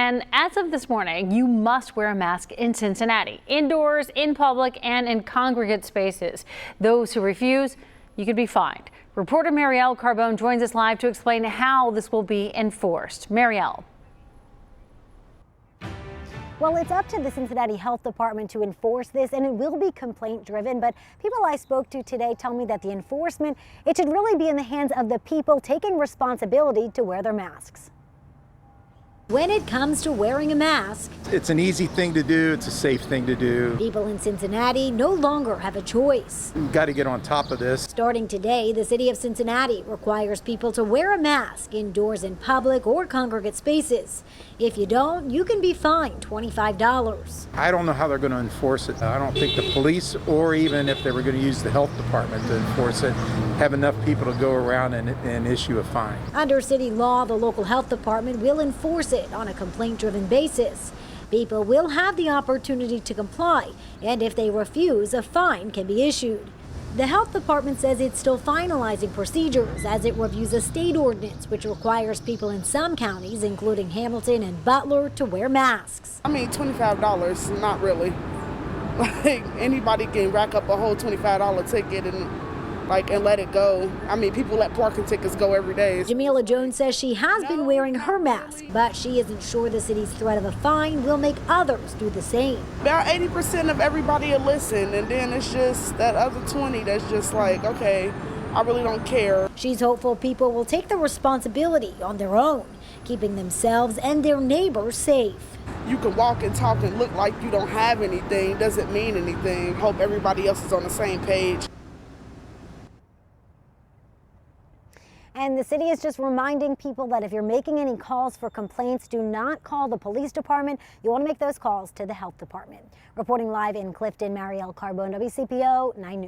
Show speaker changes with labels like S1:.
S1: And as of this morning, you must wear a mask in Cincinnati, indoors, in public, and in congregate spaces. Those who refuse, you could be fined. Reporter Marielle Carbone joins us live to explain how this will be enforced. Marielle.
S2: Well, it's up to the Cincinnati Health Department to enforce this, and it will be complaint driven. But people I spoke to today tell me that the enforcement, it should really be in the hands of the people taking responsibility to wear their masks. When it comes to wearing a mask,
S3: it's an easy thing to do. It's a safe thing to do.
S2: People in Cincinnati no longer have a choice.
S3: We've got to get on top of this.
S2: Starting today, the city of Cincinnati requires people to wear a mask indoors in public or congregate spaces. If you don't, you can be fined $25.
S3: I don't know how they're going to enforce it. I don't think the police, or even if they were going to use the health department to enforce it, have enough people to go around and issue a fine.
S2: Under city law, the local health department will enforce it on a complaint-driven basis. People will have the opportunity to comply, and if they refuse, a fine can be issued. The health department says it's still finalizing procedures as it reviews a state ordinance which requires people in some counties, including Hamilton and Butler, to wear masks.
S4: I mean, $25, not really. Like, anybody can rack up a whole $25 ticket and let it go. I mean, people let parking tickets go every day.
S2: Jamila Jones says she has been wearing her mask, but she isn't sure the city's threat of a fine will make others do the same.
S4: About 80% of everybody will listen, and then it's just that other 20 that's just like, okay, I really don't care.
S2: She's hopeful people will take the responsibility on their own, keeping themselves and their neighbors safe.
S4: You can walk and talk and look like you don't have anything, doesn't mean anything. Hope everybody else is on the same page.
S2: And the city is just reminding people that if you're making any calls for complaints, do not call the police department. You want to make those calls to the health department. Reporting live in Clifton, Marielle Carbone, WCPO 9 News.